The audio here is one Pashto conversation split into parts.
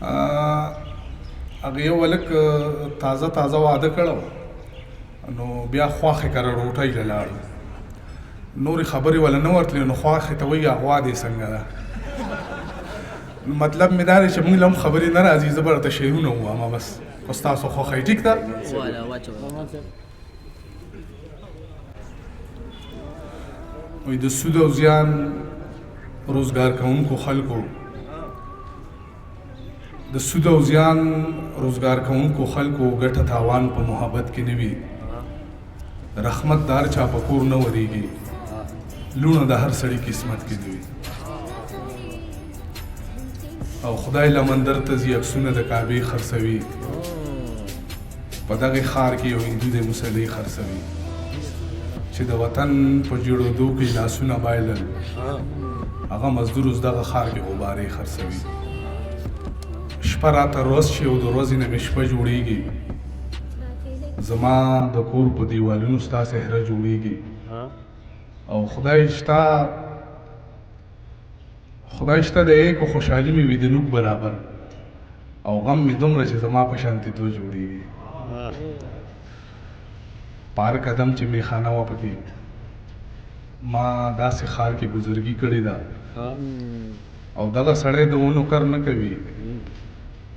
هغه یو ولک تازه واده کړو نو بیا خواښې کره روټۍ له لاړو نورې خبرې ولا نه ورتلې نو خواښې ته وایي غوا دې څنګه ده مطلب مې دا دی چې موږ له هم خبرې نه راځي زه به راته شعرونه ووایم بس خو ستاسو خوښه یې ټیک ده وایي د سود او زیان روزګار کوونکو خلکو د سود او زیان روزګار کوونکو خلکو ګټه تاوان په محبت کې نه وي رحمت د هر چا په کور نه ورېږي لوڼه د هر سړي قسمت کې نه وي او خدای لمندر ته ځي عکسونه د کعبې خرڅوي په دغې ښار کې یو هندو د مسلې خرڅوي چې د وطن په جوړېدو کې لاسونه بایلل هغه مزدور اوس دغه ښار کې غبارې خرڅوي شپه راته ورځ شي او د ورځې نه مې شپه جوړېږي زما د کور په دیوالونو ستا صحره جوړېږي او خدای شته د ایک خوشحالي مې وي د نوک برابر او غم مې دومره چې زما په شانتې تو جوړېږي پار قدم چې میخانه وه پکې ما داسې ښار کې بزرګي کړې ده او دغه سړی د ونو کر نه کوي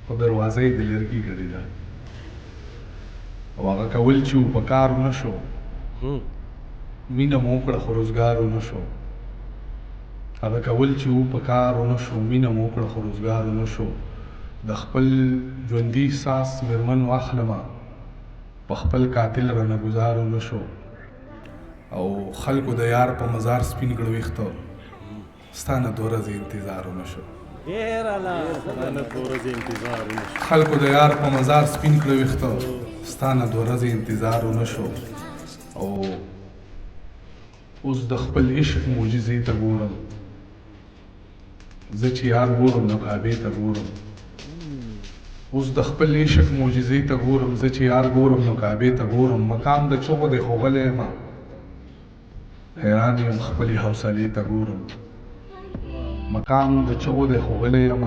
خو دروازه یې د لرګي کړې ده او هغه کول چې په کار ونه شو مینه مو وکړه خو روزګار ونه شو هغه کول چې په کار ونه شو مینه مو وکړه خو روزګار ونه شو د خپل ژوندي احساس مېرمن واخلمه په خپل قاتل رانه ګزار ونه شو او خلکو د یار په مزار سپین کړه ویښته ستا نه دوه ورځې انتظار ونه شو خلکو د یار په مزار سپین کړه ویښته ستا نه دوه ورځې انتظار ونه شو او اوس د خپل عشق معجزې ته ګورم زه چې یار ګورم نو کعبې ته ګورم اوس د خپل عشق معجزې ته ګورم زه چې یار ګورم نو کعبې ته ګورم مقام د چغو دی خو غلی یم حیران یم خپلې حوصلې ته ګورم مقام د چغو دی خو غلی یم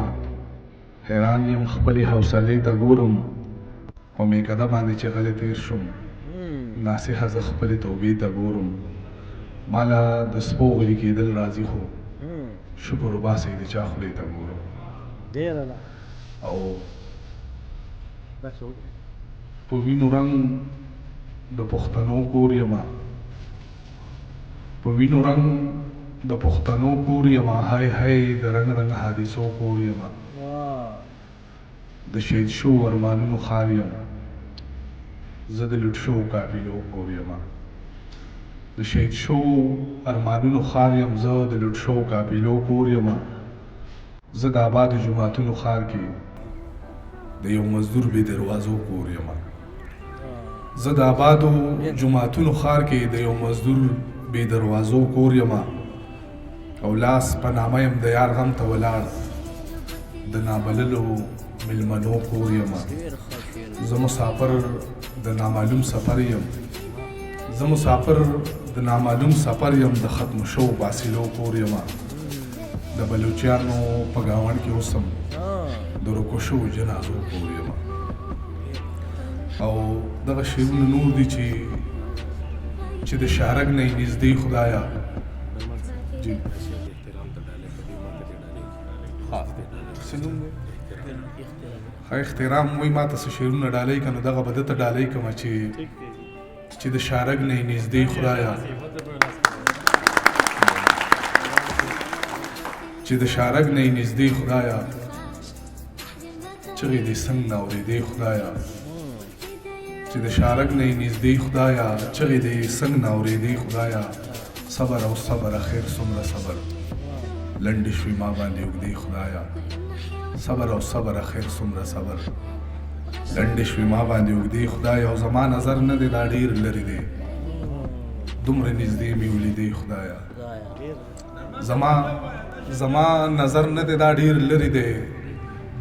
حیران یم خپلې حوصلې ته ګورم په میکده باندې چې غلی تېر شوم ناصحه زه خپلې توبې ته ګورم مالا د سپو غلي کېدل راځي خو شکر وباسئ د چا خولې ته ګورم او په وینو رنګ د پښتنو کور یمه په وینو رنګ د پښتنو کور یمه های های د رنګ رنګ حادثو کور یمه د شهید شو ارمانونو ښار یم زه د لوټ شوو قافلو کور یمه د شهید شو ارمانونو ښار یم زه د لوټ شوو قافلو کور یمه زه د آبادو جوماتونو ښار کې د یو مزدور بې دروازو کور یمه زه د آبادو جوماتونو ښار کې د یو مزدور بې دروازو کور یمه او لاس په نامه یم د یار غم ته ولاړ د نابللو مېلمنو کور یمه زه مسافر د نامعلوم سفر یم زه مسافر د نامعلوم سفر یم د ختم شوو فاصلو کور یمه د بلوچیانو په ګاونډ کې اوسم د روکو شوو جنازو کور یمه او دغه شعرونه نور دي چې د شارک نه یې نږدې خدایه احترام وایي ما ته څه شعرونه ډالۍ که نو دغه به ده ته ډالۍ کړمه چې د شارک نه یې نږدې خدایه چې د شارک نه یې نږدې خدایه چغې دې څنګ نه اورېدې خدایه چې د شارک نه یې نږدې خدایه چغې دې څنګ نه اورېدې خدایه صبر او صبر اخر څومره صبر لنډې شوې ما باندې اوږدې خدایه صبر او صبر اخر څومره صبر لنډې شوې ما باندې اوږدې خدایه او زما نظر نه دی دا ډېر لرې دی دومره نږدې مې ولیدې خدایه زما نظر نه دی دا ډېر لرې دی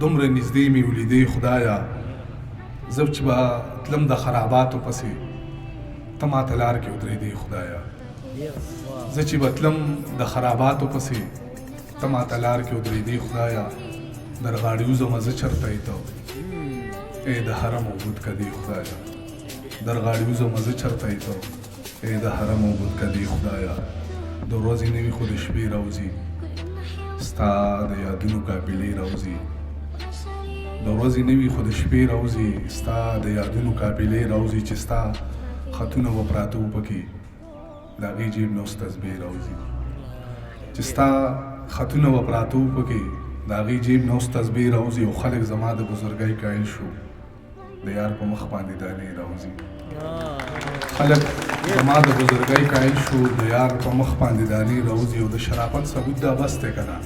دومره نږدې مې ولیدې خدایه زه چې به تلم د خراباتو پسې ته ماته لار کې ودرېدې خدایه زه چې به تلم د خراباتو پسې ته ماته لار کې ودرېدې خدایه درغاړي وزمه زه چرته یې ته ای د حرم او بود کدی خدایا درغاړي وزمه زه چرته یې ته ای د حرم او بود کدی خدایا د ورځې نوي خو د شپې راوځي ستا د یادونو قافلې راوځي د ورځې نوي خو د شپې راوځي ستا د یادونو قافلې راوځي چې ستا خطونه و پراته و پکې د هغې جیب نه اوس تسبیح راوځي چې ستا خطونه و پراته و پکې د هغې جیب نه اوس تسبیح راوځي او خلک زما د بزرګۍ قایل شو د یار په مخ باندې دانې راوځي خلک زما د بزرګۍ قایل شو د یار په مخ باندې دانې راوځي او د شرافت ثبوت دا بس دی که نه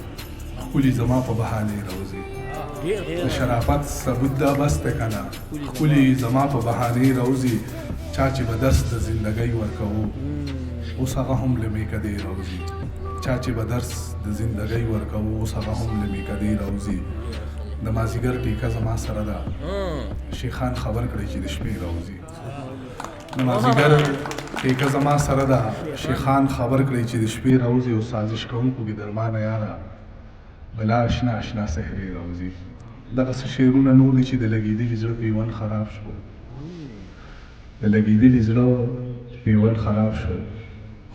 ښکلي زما په بهانې راوځي د شرافت ثبوت دا بس دی که نه ښکلي زما په بهانې راوځي چا چې به درس د زندګۍ ورکوو اوس هغه هم له میکدې راوځي چا چې به درس د زندګۍ ورکوو اوس هغه هم له میکدې راوځي د مازدیګر ټیکه زما سره ده شیخان خبر کړی چې د شپې راوځي د مازدیګر ټیکه زما سره ده شیخان خبر کړی چې د شپې راوځي او سازش کوونکو کې درمانه یاره بلا اشنا اشنا سحرې راوځي دغسې شعرونه نور دي چې د لګېدلي زړه پیوند خراب شو د لګېدلي زړه پیوند خراب شو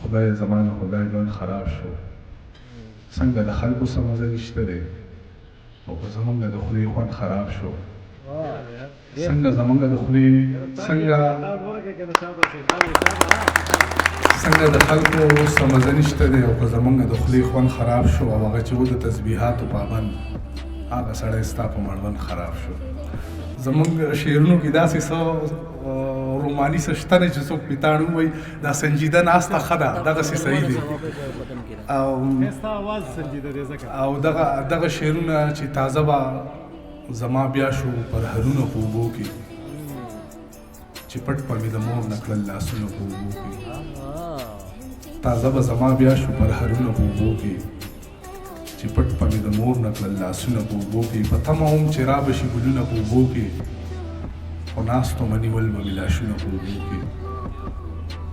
خدای زما نه خدای ژوند خراب شو څنګه د خلکو څه مزه نشته دی او که زمونږ د خولې خوند خراب شو څنګه زمونږ د خولې څنګه د خلکو څه مزه نشته دی او که زمونږ د خولې خوند خراب شو او هغه چې و د تسبیحاتو پابند هغه سړی ستا په مړوند خراب شو زمونږ شعرونو کې داسې څه روماني څه شته دی چې څوک پیتاړ ووایي دا سنجیده ناسته ښه ده دغسې صحیح دی او دغه شعرونه چې تازه به زما بیا شو پر هرونه په اوبو کې چې پټ په مې د مور نه کړل لاسونه په اوبو کې تازه به زما بیا شو پر هرونه په اوبو کې چې پټ په مې د مور نه کړل لاسونه په اوبو کې په تمه هم چې را به شي ګلونه په اوبو کې خو ناستو مه نیول به مې لاشونه په اوبو کې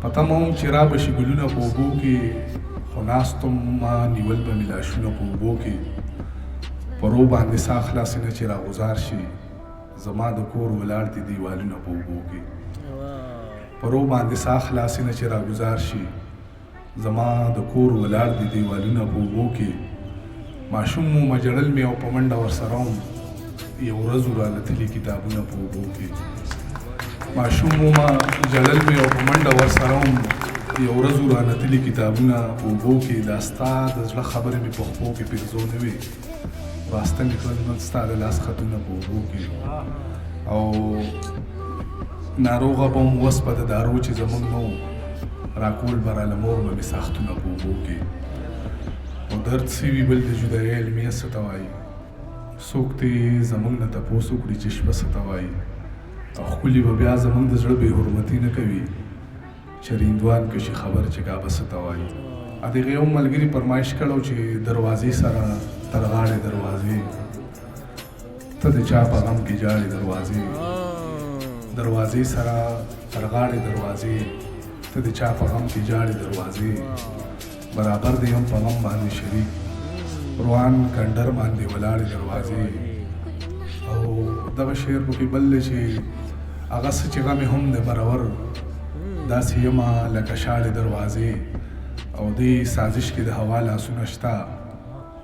په تمه هم چې را به شي ګلونه په اوبو کې خو ناستو ما نیول به مې لاشونه په اوبو کې پرو باندې سا خلاصې نه چې راغوزار شي زما د کور ولاړ دي دیوالونه په اوبو کې پرو باندې سا خلاصې نه چې راګوزار شي زما د کور ولاړ دي دیوالونه په اوبو کې ماشوم مو مجړل مې او په منډه ورسره وم یو ورځ رالتلي کتابونه په اوبو کې ماشوم مو جړل مې او په منډه ورسره وم یو ورځ رالتلي کتابونه په اوبو کې دا ستا د زړه خبرې مې په خپو کې پرزو نه وې واسطه مې کړل نن ستا د لاس خطونه په اوبو کې او ناروغه به م وس په د دارو چې زمونږ نه و راکول به راله مور به مې ساختونه په اوبو کې او درد سوي بل د جدایۍ علمیه څه ته وایي څوک دې زمونږ نه تپوس وکړي چې شپه څه ته وایي او ښکلي به بیا زمونږ د زړه بې حرمتي نه کوي چریندوان که شي خبر چې کعبه څه ته وایي ا دغه یو ملګري فرمایش کړی چې دروازې سره تر غاړې دروازې ته د چا په غم کې جاړې دروازې سره تر غاړې دروازې ته د چا په غم کې جاړې دروازې برابر دی هم په غم باندې شریک روان کندر باندې ولاړې دروازې او دغه شعر پکې بل دی چې هغه څه چې غم هم دی برابر داسې یمه لکه شاړې دروازې او دې سازش کې د هوا لاسونه شته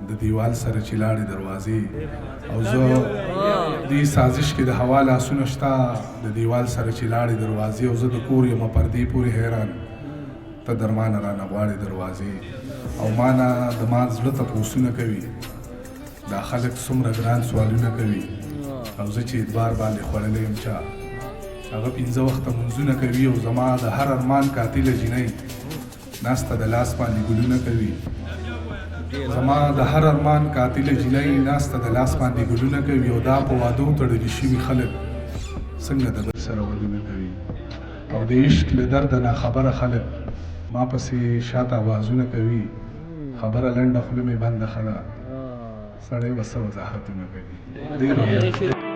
د دیوال سره چې لاړې دروازې او زه دې سازش کې د هوا لاسونه شته د دیوال سره چې لاړې دروازې او زه د کور یم پردې پورې حیران ته درمانه رانه غواړې دروازې او ما نه د ما زړه تپوسونه کوي دا خلک څومره ګران سوالونه کوي او زه چې ادبار باندې خوړلی یم چا هغه 15 وخته منځونه کوي او زما د هر ارمان قاتله جینۍ ناسته د لاس باندې ګلونه کوي زما د هر ارمان قاتله جینۍ ناسته د لاس باندې ګلونه کوي او دا په وادو تړلي شوي خلک څنګه د بل سره ودونه کوي او د عشق له درده ناخبره خلک ما پسې شاته آوازونه کوي خبره لنډه خوله مې بنده ښه ده سړی به څه وضاحتونه کوي ډېر